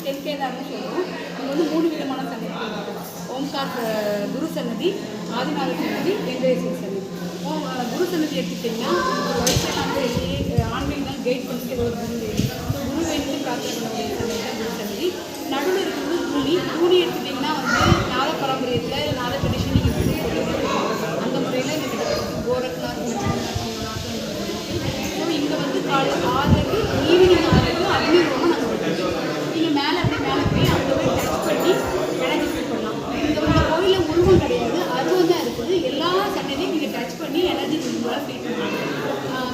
தென்கேதார்னு சொல்லுவோம். அங்கே வந்து 3 விதமான சன்னதிகள் இருக்குது. ஓம்கார் குரு சன்னதி, ஆதிநாத சன்னதி, வெங்கடேஸ்வர சன்னதி. குரு சன்னதி எடுத்துக்கிட்டிங்கன்னா ஒரு வயசில் வந்து ஆன்மீகம் கைட் பண்ணிட்டு ஒரு குரு வேண்டி பிரார்த்தனை பண்ணக்கூடிய சன்னதி தான் குரு சன்னதி. நடுவில் இருக்கிறது தூணி எடுத்துக்கிட்டிங்கன்னா வந்து நாத பாரம்பரியத்தில் நாத ட்ரெடிஷன் நீங்கள் அந்த முறையில் இந்த கிட்ட கோரக்நாத் இங்கே வந்து காலை 6க்கு ஈவினிங் 6க்கு அக்னிஹோமம் நாங்கள் பண்ணுறோம். நீங்கள் மேலே போய் அங்கே போய் டச் பண்ணி எனர்ஜி ஃபீல் பண்ணலாம். இந்த கோயிலில் உருவம் கிடையாது, அருவம் தான் இருக்குது. எல்லா சன்னதியும் நீங்கள் டச் பண்ணி எனர்ஜி ஃபீல் பண்ணலாம்.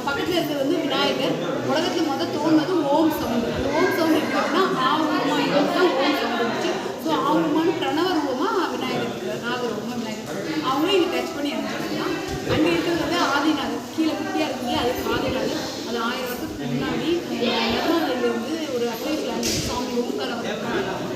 பக்கத்தில் இருக்கிறது வந்து விநாயகர். உலகத்தில் தோணுனது ஓம் சவுண்டு. அந்த ஓம் சவுண்டு எப்படின்னா ஆவுமா தான் ஓம் சவுண்டு இருந்துச்சு. ஸோ ஆவுமான பிரணவ ரூபமாக விநாயகர் இருக்கிறார், நாகரூபமாக விநாயகர். அவங்களே இங்கே டச் பண்ணி எனர்ஜி பண்ணலாம். அங்கே இருக்கிறது வந்து ஆதிநாதர், கீழே குட்டியாக இருக்குல்ல அதுக்கு ஆதிநாதர். அது 1000 வருஷத்துக்கு முன்னாடி நர்மதாவில் வந்து ஒரு அட்வைஸ் சாமி ஓம்காரம்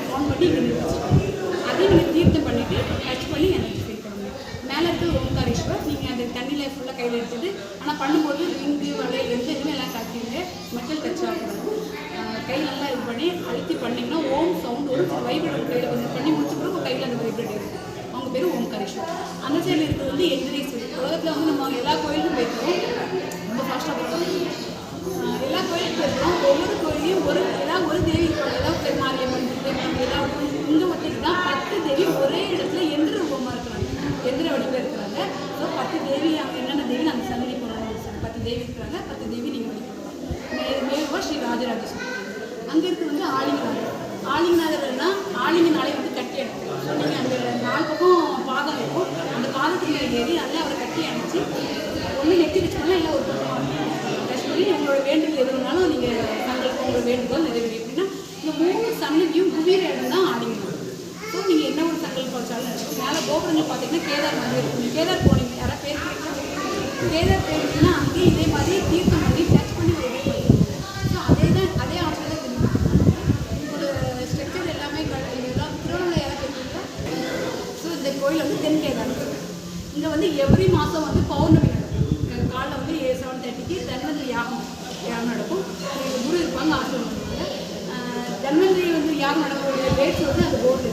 ஃபோன் பண்ணி இங்கே நிறுத்தி அதையும் நீங்கள் தீர்த்தம் பண்ணிவிட்டு டச் பண்ணி எனர்ஜி ஃபீல் பண்ணுங்கள். மேலே இருக்கிறது ஓம்காரேஸ்வர். நீங்கள் அந்த தண்ணியில் ஃபுல்லாக கையில் எடுத்துட்டு ஆனால் பண்ணும்போது ரிங்கு வளையல் எதுவுமே எல்லாம் காட்டிங்க மெட்டல் டச் ஆகக்கூடாது. கை நல்லா இது பண்ணி அழுத்தி பண்ணிங்கன்னா ஓம் சவுண்ட் ஒரு வைப்ரேட் கையில் கொஞ்சம் பண்ணி முடிச்சுக்கிறோம். உங்கள் கையில் அந்த வைப்ரேட் இருக்கும். அவங்க பேர் ஓம்காரேஸ்வர். அந்த சைடில் இருக்கிறது வந்து எந்திரேஸ்வரி. உலகத்தில் வந்து நம்ம எல்லா கோயிலுக்கும் போயிருக்கோம். ரொம்ப ஃபாஸ்ட்டாக போகிறோம். எல்லா கோயிலுக்கும் போயிருக்கோம். ஒவ்வொரு கோயிலையும் ஏதாவது ஒரு தேவி இருப்பாங்க. ஏதாவது பெருமாரியம்மன் ஏதாவது இந்த ஒருத்தருக்கு தான் 10 தேவி ஒரே இடத்துல எந்திர ரூபமாக இருக்கிறாங்க, எந்திர வடிவில் இருக்கிறாங்க. ஸோ 10 தேவி அங்கே என்னென்ன தேவி அந்த சன்னதி போகணும். 10 தேவி இருக்கிறாங்க. 10 தேவி நீங்கள் வழிபடலாம். மேலுவா ஸ்ரீ ராஜராஜேஸ்வரி. அங்கே இருக்கிறது வந்து ஆலிங்கநாதர். ஆலிங்கநாதர்னா ஆலிங்கனாலே வந்து கட்டி அணைக்கும். ஸோ நீங்கள் அந்த 4 பக்கம் பாதம் இருக்கும். அந்த பாதத்துக்கு மேலே ஏறி அதில் அவரை கட்டி அணைச்சி ஒன்று நெத்தி வச்சுக்கணும், இல்லை ஒரு பக்கம் டச் பண்ணி உங்களோட வேண்டுதல் எது வேணாலும் நீங்கள் தங்களுக்கு உங்களோட வேண்டுதல் நிறைவேறி. எப்படின்னா இந்த 3 சன்னதியும் குபீர இடம் தான் ஆலிங்கநாதர். ஸோ நீங்கள் என்ன ஒரு சங்கல்பம் வச்சாலும் நடக்கும். மேலே கோபுரங்கள் பார்த்தீங்கன்னா கேதார் மாதிரி இருக்கும். கேதார் போனீங்க யாராவது பேர் கேதார் போயிருந்தீங்கன்னா அங்கேயும் இதே மாதிரி தீர்த்தம் பண்ணி டச் பண்ணி ஒரு இது பண்ணுவோம். ஸோ அதே ஆப்ஷன் தான் தெரியும். உங்களோட ஸ்ட்ரக்சர் எல்லாமே எல்லாம் திருவண்ணாமலை யாராவது இருக்கீங்களா? ஸோ இந்த கோயில் வந்து தென்கேதார். இங்கே வந்து எவ்ரி மாதம் வந்து பௌர்ணமி நடக்கும். காலைல வந்து 7:30க்கு தன்வந்திரி யாகம் நடக்கும். குரு இருப்பாங்க, ஆசிரியர் பண்ணுவாங்க. தன்வந்திரி வந்து யாகம் நடக்கக்கூடிய டேட்ஸ் வந்து அந்த போர்டு.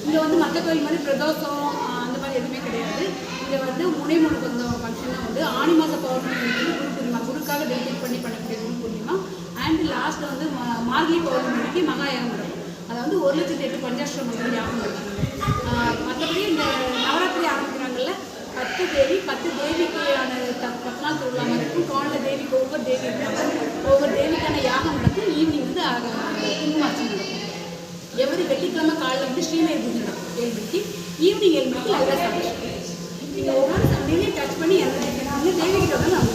இங்கே வந்து மற்ற கோயில் மாதிரி பிரதோஷம் அந்த மாதிரி எதுவுமே கிடையாது. இங்கே வந்து 3 கொஞ்சம் ஃபங்க்ஷன் தான் வந்து ஆனி மாத பௌர்ணமி வந்து குரு பூர்ணிமா, குருக்காக டெடிகேட் பண்ணி பண்ணக்கூடிய குரு பூர்ணிமா. அண்ட் லாஸ்ட்டில் வந்து மார்கழி பௌர்ணமிக்கு மகா யாகம் நடக்கும். அதாவது 1,08,000 பஞ்சாஷ்டமங்கள் யாகம் நடக்கும். மற்றபடி இந்த நவராத்திரி ஆரம்பிக்கிறாங்கல்ல 10 தேவி 10 தேவிக்கான 10 நாள் திருவிழா மாதிரி இருக்கும். காலைல தேவிக்கு ஒவ்வொரு தேவி இருப்பாங்க. ஒவ்வொரு தேவிக்கான யாகம் நடக்கும். ஈவினிங் வந்து குங்குமார்ச்சனை நடக்கும். எவரி வெள்ளிக்கிழமை காலையில் வந்து ஸ்ரீமேல் பூஜை நடக்கும் 7 மணிக்கு. ஈவினிங் 7 மணிக்கு லலிதா சப்தம். நீங்கள் ஒவ்வொரு சந்தையிலையும் டச் பண்ணி எந்த தேவிக்கிட்ட வந்து நான்